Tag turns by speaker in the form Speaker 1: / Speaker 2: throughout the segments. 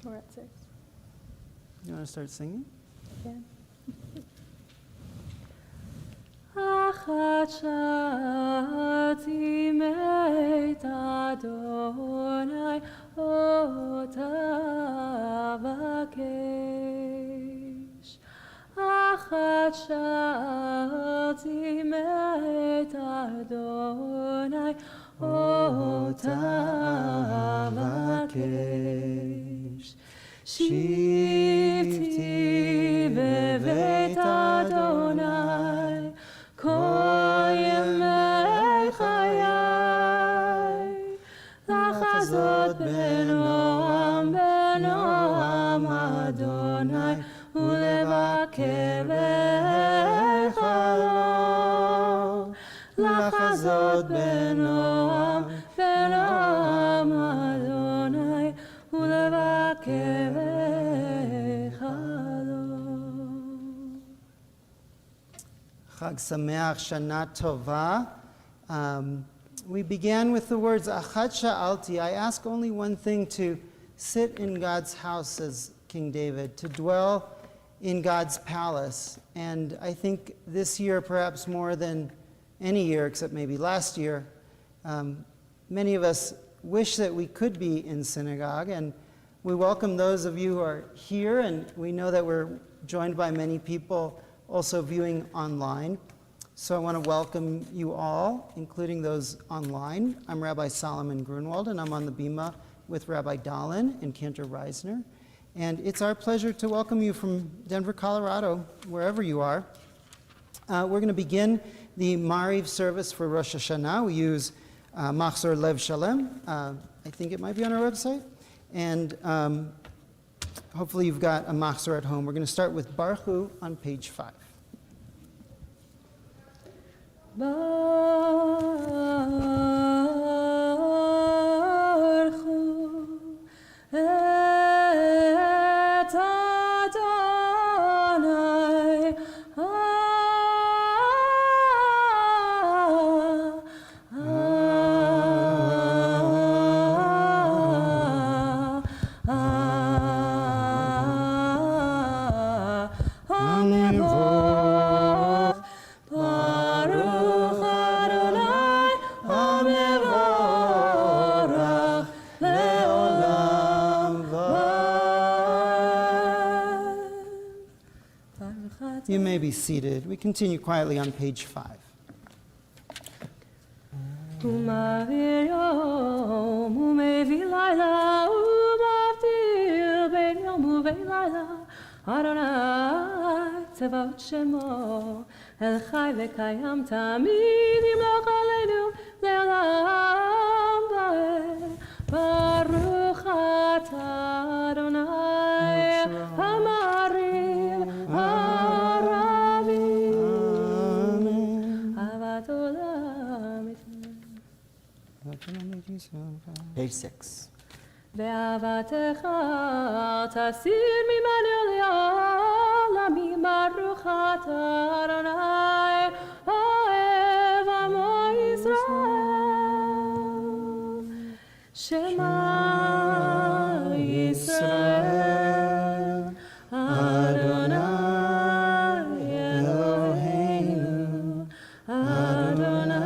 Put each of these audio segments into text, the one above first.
Speaker 1: We're at 6.
Speaker 2: You want to start singing?
Speaker 1: Yeah. Achat shati meit Adonai otavakesh. Achat shati meit Adonai otavakesh. Shivti beveit Adonai kol yemei chayai, lachazot benoam benoam Adonai ulevaker bechalo, lachazot benoam benoam Adonai ulevaker bechalo.
Speaker 2: Chag Sameach, Shana Tova. We began with the words, Achat Sha'alti. I ask only one thing, to sit in God's house, says King David, to dwell in God's palace. And I think this year, perhaps more than any year, except maybe last year, many of us wish that we could be in synagogue. And we welcome those of you who are here, and we know that we're joined by many people also viewing online. So I want to welcome you all, including those online. I'm Rabbi Solomon Grunwald, and I'm on the Bima with Rabbi Dahlin and Cantor Reisner. And it's our pleasure to welcome you from Denver, Colorado, wherever you are. We're going to begin the Mariv service for Rosh Hashanah. We use Machzor Lev Shalem. I think it might be on our website. And hopefully you've got a Machzor at home. We're going to start with Baruch Hu on page 5. Baruch Hu et Adonai You may be seated. We continue quietly on page 5. Baruch atah Adonai Hamarim Haravim Avat Olam
Speaker 3: Page 6.
Speaker 1: Ve'avatecha tasir mimani le'olam Baruch atah Adonai Ohev Amo Yisrael Shema Yisrael Adonai Eloheinu Adonai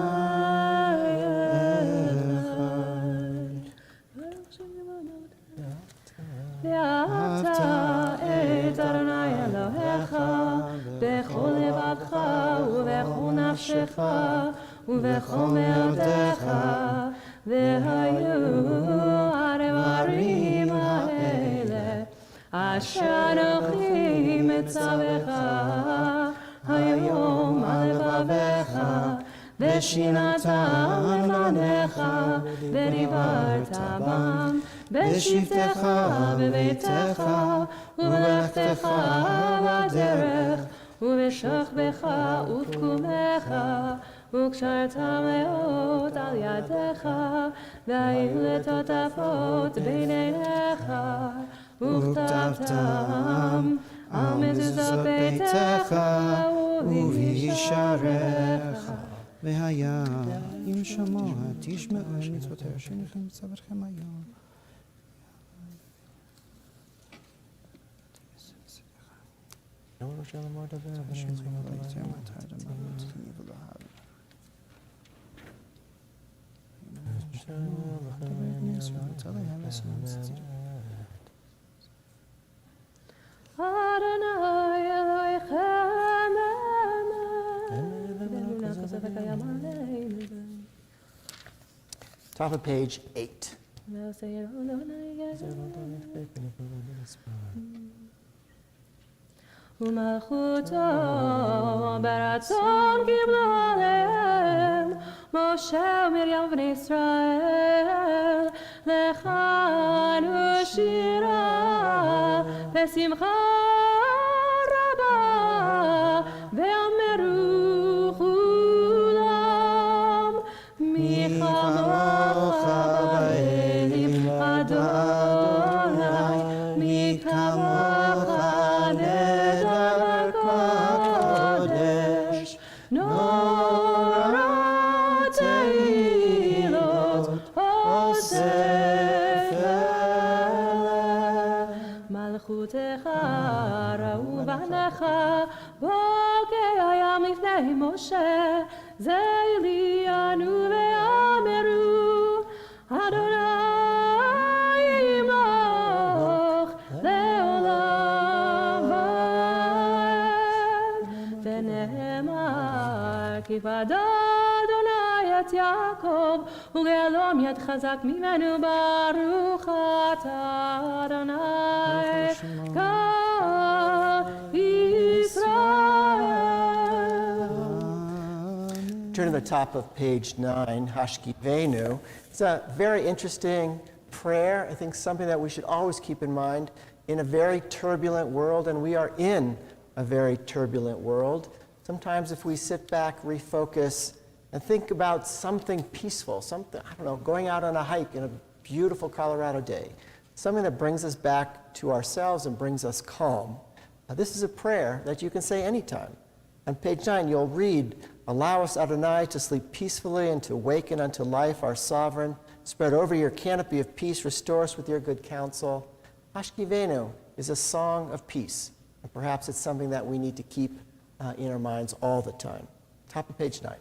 Speaker 1: Echad Ve'ahavta et Adonai Elohecha bechol levavcha ubechol nafshecha ubechol me'odecha Ve'hayu advarim ha'ele asher anochi metzavecha hayom al levavecha ve'shinatam lefanecha ve'dibarta bam b'shivtecha b'beitecha u'belechtecha b'derech u'b'shachbecha u'b'kumecha וקשרתם לאות על ידיך, והיו לטוטפות בין עיניך, וכתבתם על מזוזות ביתך ובישעריך.
Speaker 2: והיה אם שמוע תשמעו אל מצוותיה אשר מצוותכם היום.
Speaker 1: Adonai Elohechem Emet.
Speaker 3: Top of page 8.
Speaker 1: ומלכותו ברצון קיבלו עליהם משה ומרים בני ישראל לחנו שירה בשמחה רבה ואמרו כולם מי כמוך באלים אדוני מי כמוך מלכותך ראו בניך בוקר הים לפני משה זה עליינו ואמרו אדוני ימלוך לעולם ועד ונאמר כי פדה אדוני את יעקב ולעלום יד חזק ממנו ברוך אתה אדוני God Israel.
Speaker 3: Turn to the top of page 9, Hashkivenu. It's a very interesting prayer. I think something that we should always keep in mind in a very turbulent world, and we are in a very turbulent world. Sometimes if we sit back, refocus, and think about something peaceful, something, I don't know, going out on a hike in a beautiful Colorado day, something that brings us back to ourselves and brings us calm. This is a prayer that you can say anytime. On page 9, you'll read, allow us, Adonai, to sleep peacefully and to awaken unto life, our sovereign. Spread over your canopy of peace, restore us with your good counsel. Hashkivenu is a song of peace, and perhaps it's something that we need to keep in our minds all the time. Top of page 9.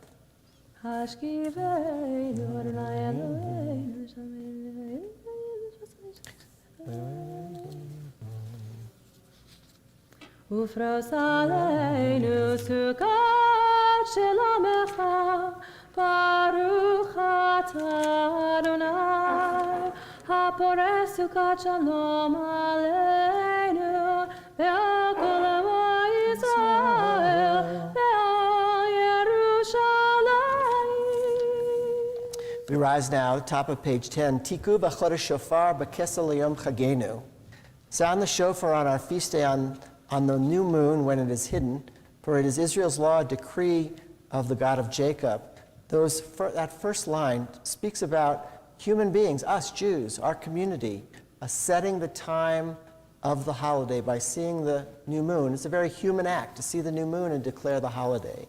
Speaker 1: Hashkivenu Adonai Eloheinu ופרוס עלינו סוכת שלומך ברוך אתה אדוני הפורש סוכת שלום עלינו ועל כל עמו ישראל ועל ירושלים.
Speaker 3: We rise now, top of page 10. Tiku b'chodesh shofar b'kesel liyom chagenu. Sound the shofar on our feast day on the new moon when it is hidden, for it is Israel's law, a decree of the God of Jacob. That first line speaks about human beings, us Jews, our community, setting the time of the holiday by seeing the new moon. It's a very human act to see the new moon and declare the holiday.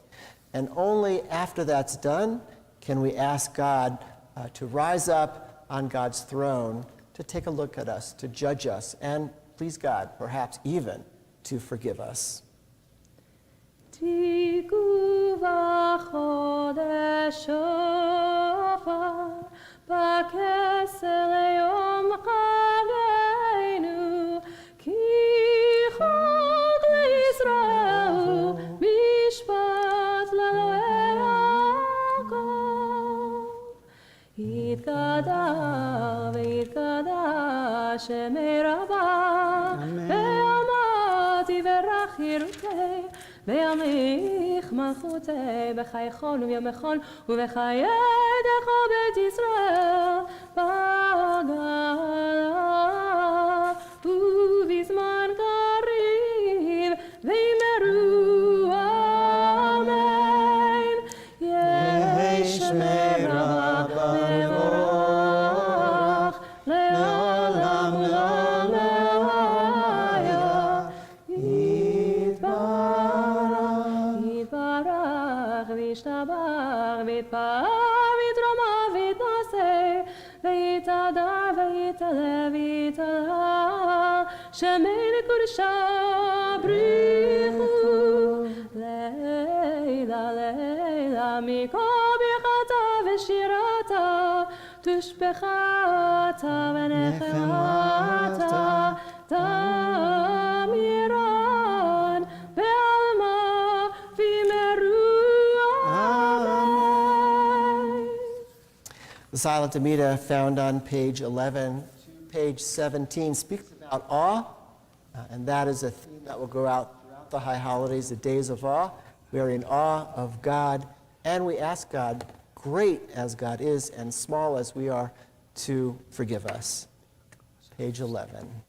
Speaker 3: And only after that's done can we ask God to rise up on God's throne, to take a look at us, to judge us, and please God, perhaps even to forgive us.
Speaker 1: Tiku v'chodesh shofar b'kesel yom chagenu ki chag leYisrael mishpat leElohei Yaakov yitgadal v'yitgadash shemei Rabbah וימליך מלכותי בחייכון וביומכון ובחיי דרכו בית ישראל בגלה ובזמן קריב ויאמרו אמן יש מרבה מבורך לעולם לעולם וישתבח ויתפאר ויתרומם ויתנשא ויתהדר ויתעלה ויתהלל שמי לקודשה בריחו תעמיקו ברכתה ושירתה, תשבחתה ונחמתה, תמירן בעלמה וימרו אמן.
Speaker 3: The Silent Amida found on page 11 to page 17 speaks about awe, and that is a theme that will go out throughout the high holidays, the days of awe. We are in awe of God, and we ask God, great as God is and small as we are, to forgive us. Page 11.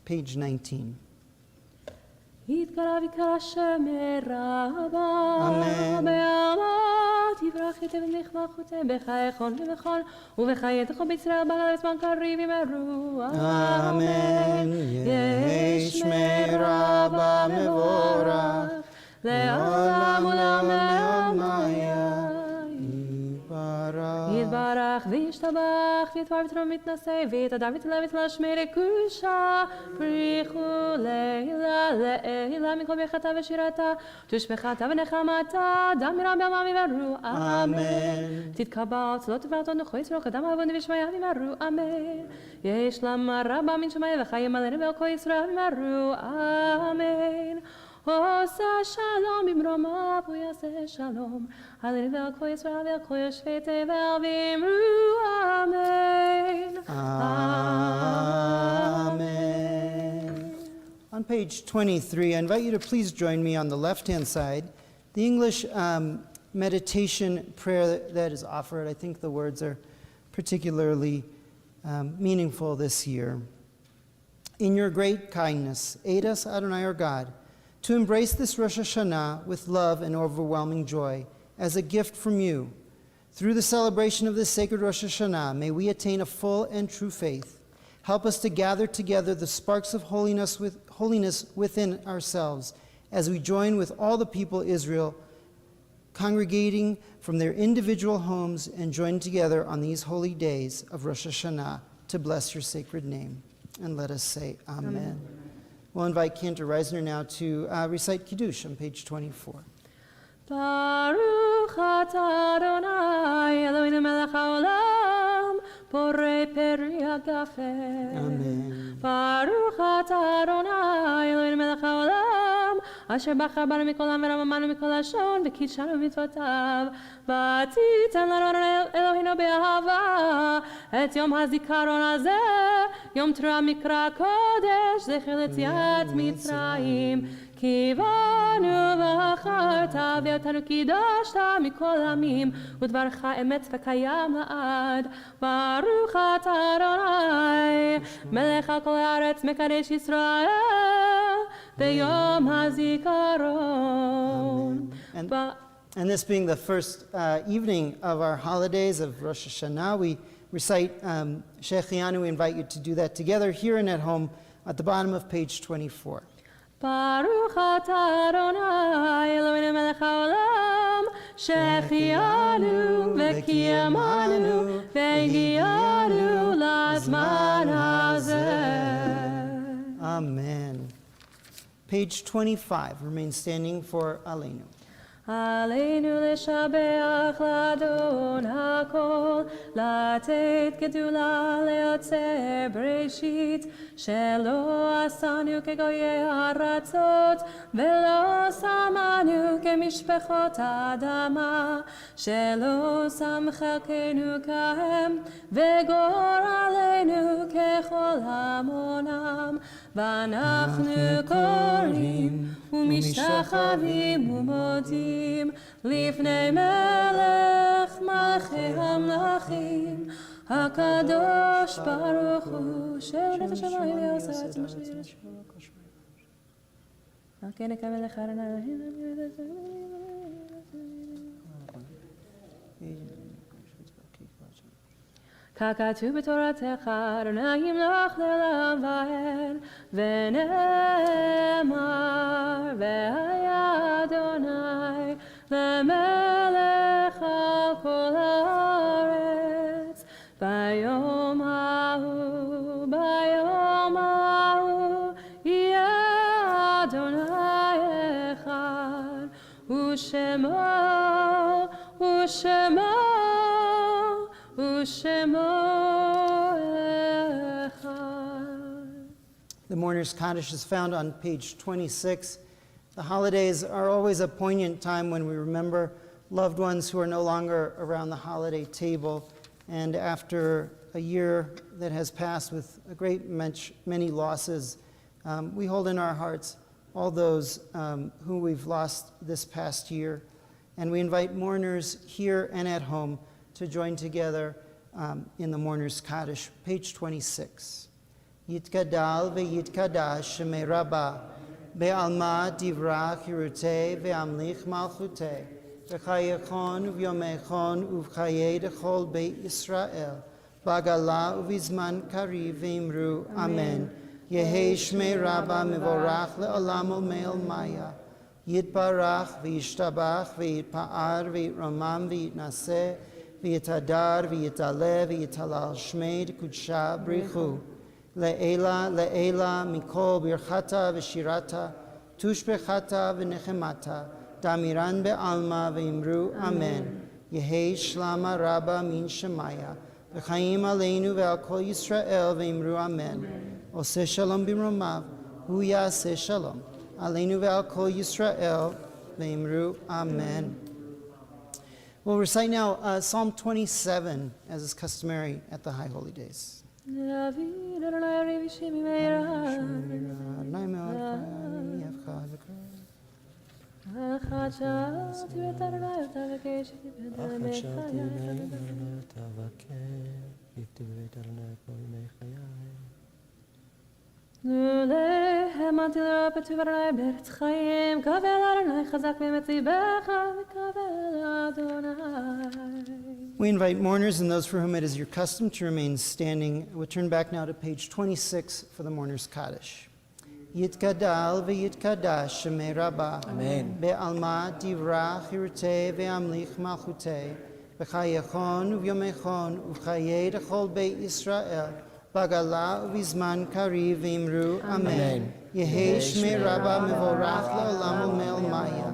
Speaker 2: Page 19.
Speaker 1: יתקרב יקרא שמי רבה,
Speaker 2: אמן.
Speaker 1: בעמת יברח יתב נכבחותם בחייכון ובכל, ובחייתך בישראל בגלל זמן קריב ימרו,
Speaker 2: אמן. יהי שמי רבה מבורך, לעולם ולעולם לעולמיה. יתברך וישתבח ויתבר ותרום מתנשא ויתהדר ויתעלה ויתעלה שמי רקושה פריחו לילה לילה מכל ברכתה ושירתה תשבחתה ונחמתה דם מרם בעלמם יברו אמן תתקבע צלות תפארתו נוחו יצרו קדם אבון ושמיה ימרו אמן יש למה רבה מן שמיה וחיים עלינו ועל כל ישראל ימרו אמן עושה שלום במרומיו הוא יעשה שלום עלינו ועל כל ישראל ועל כל יושבי תבל ואמרו אמן. Amen. On page 23, I invite you to please join me on the left-hand side. The English meditation prayer that is offered, I think the words are particularly meaningful this year. In your great kindness, aid us, Adonai our God, to embrace this Rosh Hashanah with love and overwhelming joy as a gift from you. Through the celebration of this sacred Rosh Hashanah, may we attain a full and true faith. Help us to gather together the sparks of holiness within ourselves as we join with all the people of Israel, congregating from their individual homes and join together on these holy days of Rosh Hashanah to bless your sacred name. And let us say Amen. We'll invite Cantor Reisner now to recite Kiddush on page 24.
Speaker 1: Baruch atah Adonai Eloheinu melech haolam borei peri hagafen.
Speaker 2: Amen.
Speaker 1: Baruch atah Adonai Eloheinu melech haolam asher bachar banu mikol העם ורוממנו מכל לשון וקידשנו במצוותיו ותיתן לנו אדוני אלוהינו באהבה את יום הזיכרון הזה יום תרועה מקרא קודש זכר ליציאת מצרים כי באנו בחרת ואותנו קידשת מכל עמים ודברך אמת וקיים לעד ברוך אתה אדוני מלך על כל הארץ מקדש ישראל ביום הזיכרון.
Speaker 2: And this being the first evening of our holidays of Rosh Hashanah, we recite Shechianu. We invite you to do that together here and at home at the bottom of page 24.
Speaker 1: Baruch atah Adonai Eloheinu melech haolam Shechianu v'kiyamanu v'higiyanu lazman hazeh.
Speaker 2: Amen. Page 25. Remain standing for Aleinu.
Speaker 1: עלינו לשבח לאדון הכל, לתת גדולה ליוצר בראשית, שלא עשנו כגויי הארצות, ולא שמנו כמשפחות האדמה, שלא שם חלקנו כהם, וגורלנו ככל המונם, ואנחנו קוראים ומשתחווים ומודים לפני מלך מלכי המלכים הקדוש ברוך הוא שיורד את השמיים ועושה את מה שיש בו. על כן נקבל לך ככתוב בתורתך, אדוני ימלוך לעולם ועד, ונאמר, והיה אדוני למלך על כל הארץ, ביום ההוא, יהיה אדוני אחד, ושמו
Speaker 2: The Mourner's Kaddish is found on page 26. The holidays are always a poignant time when we remember loved ones who are no longer around the holiday table. And after a year that has passed with a great many losses, we hold in our hearts all those who we've lost this past year. And we invite mourners here and at home to join together in the Mourner's Kaddish, page 26. Yitkadal ve'yitkadash shemei Rabbah be'alma divrach hirutei ve'amlich malchutei v'chayechon u'vyomechon u'v'chayei dechol beit Yisrael b'agala u'vizman kariv ve'imru Amen. Yehei shmei Rabbah mevorach le'olam olmei maya yitbarach ve'yishtabach ve'yitpa'ar ve'yitramam ve'yitnaseh v'yitadar v'yitaleh v'yitalal shmei d'kudsha brichu Le'ela mikol birchata v'shirata tushbechata v'nechemata damiran be'alma v'imru Amen. Yehei shlama rabba min shemaya v'chaim aleinu ve'al kol Yisrael v'imru Amen. Oseh shalom b'mromav hu yaseh shalom aleinu ve'al kol Yisrael v'imru Amen. We'll recite now Psalm 27 as is customary at the High Holy Days.
Speaker 1: David, Adonai, Revi Shemi Meira. Achad sha'ati v'Adonai v'tavakesh v'Adonai v'chayah. האמנתי לראות בטוב אדוני בארץ חיים, קבל אדוני חזק באמת ליבך, וקבל אדוני.
Speaker 2: We invite mourners and those for whom it is your custom to remain standing. We'll turn back now to page 26 for the mourner's Kaddish. Yitkadal v'yitkadash shemei Rabbah.
Speaker 3: Amen.
Speaker 2: Be'alma divrach yirteh ve'amlich malchuteh. B'chayechon uvyomechon uv'chayei d'chol Beit Yisrael. Bagala uvizman kariv v'imru. Amen. Yehei shmei Rabbah mevorach la'olam u'mel maya.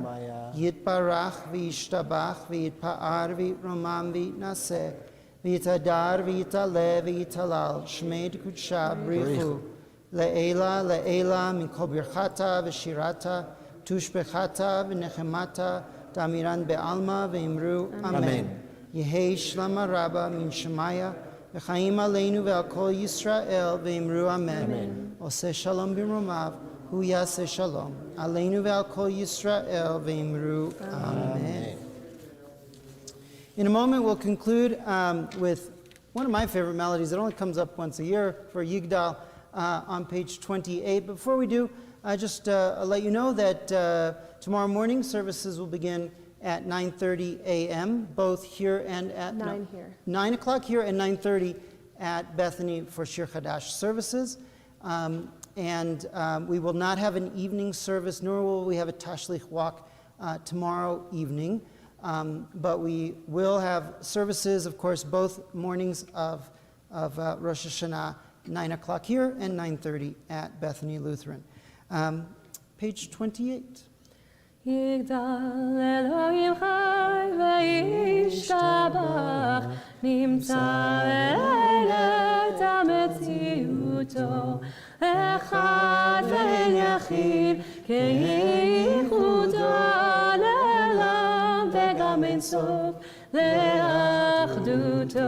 Speaker 2: Yitbarach v'yishtabach v'yitpa'ar v'yitromam v'yitnaseh. V'yitadar v'yitaleh v'yitalal. Shmei d'kudsha brichu. Le'ela, le'ela, mikol birchata v'shirata, tushbechata v'nechemata, damiran be'alma v'imru, amen. Yehei shlama rabba min shemaya, v'chaim aleinu ve'al kol Yisrael v'imru, amen. Oseh shalom b'romav, hu yaseh shalom, aleinu ve'al kol Yisrael v'imru, amen. In a moment we'll conclude with one of my favorite melodies. It only comes up once a year for Yigdal. On page 28. Before we do, just let you know that tomorrow morning services will begin at 9:30 a.m., both here and at 9 o'clock here and 9:30 at Bethany for Shir Chadash services. And we will not have an evening service, nor will we have a Tashlich walk tomorrow evening. But we will have services, of course, both mornings of Rosh Hashanah, 9 o'clock here and 9:30 at Bethany Lutheran. Page 28.
Speaker 1: יגדל אלוהים חי וישתבח, נמצא אל המציאותו, אחד ואין יחיד, כייחודו לעולם וגם אין סוף. לאחדותו,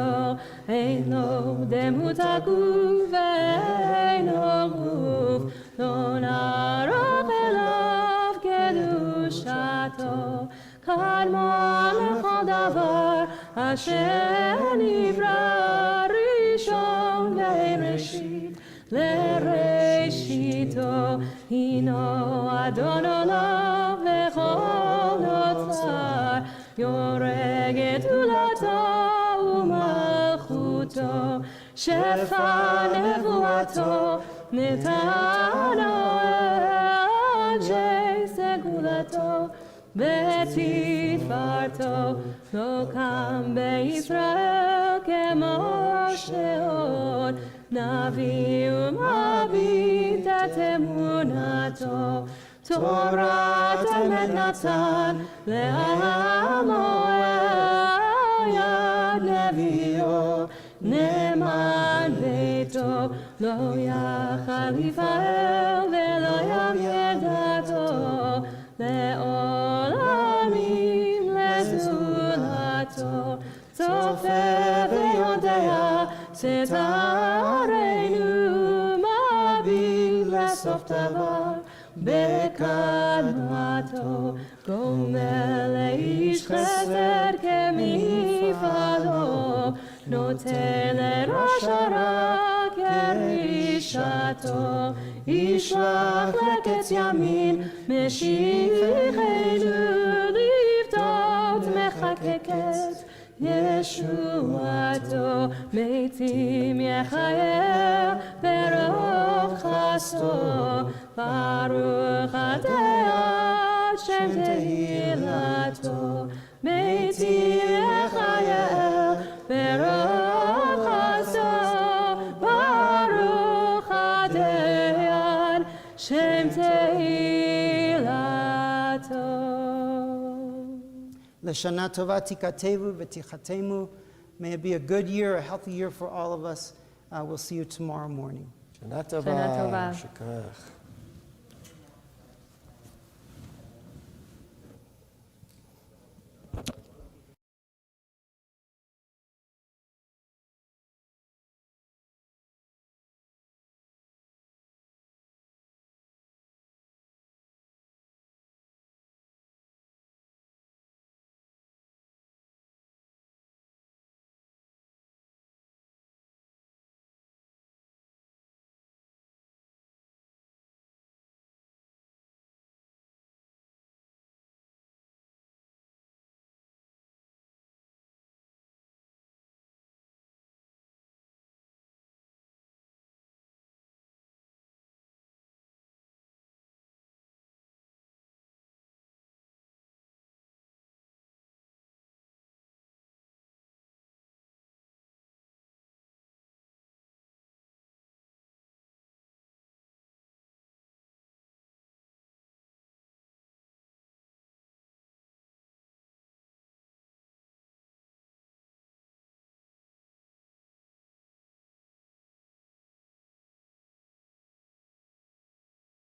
Speaker 1: אינו דמות הגוף ואינו גוף, לא נערוך אליו קדושתו, קדמה לכל דבר אשר נברא ראשון ואין ראשית, לראשיתו, הינו אדון עולם וכל נוצר, יורג גדולתו ומלכותו, שפע נבואתו, נתנו אנשי סגולתו, בתפארתו, לא קם בישראל כמו שעוד, נביא ומביט את אמונתו, תורת אמת נתן לעמו, יד נביאו, נאמן ביתו, לא יחליף האל ולא ימיר דתו, לעולמים לזולתו, צופה ויודע סתרנו, מביט לסוף דבר בקדמתו, גומל לאיש חסד כמפעלו, נותן לראש הרע כרישתו, ישלח לקץ ימין משיחנו, לפתות מחקקת ישועתו, מתים יחיה ברוב חסדו, ברוך אתה שם תהילתו, מתים יחיה ברוב חסדו, ברוך אתה שם תהילתו.
Speaker 2: L'shana tova tikatevu v'tichatemu. May it be a good year, a healthy year for all of us. We'll see you tomorrow morning.
Speaker 3: Shana tova.
Speaker 1: Shana tova.
Speaker 3: Shekach.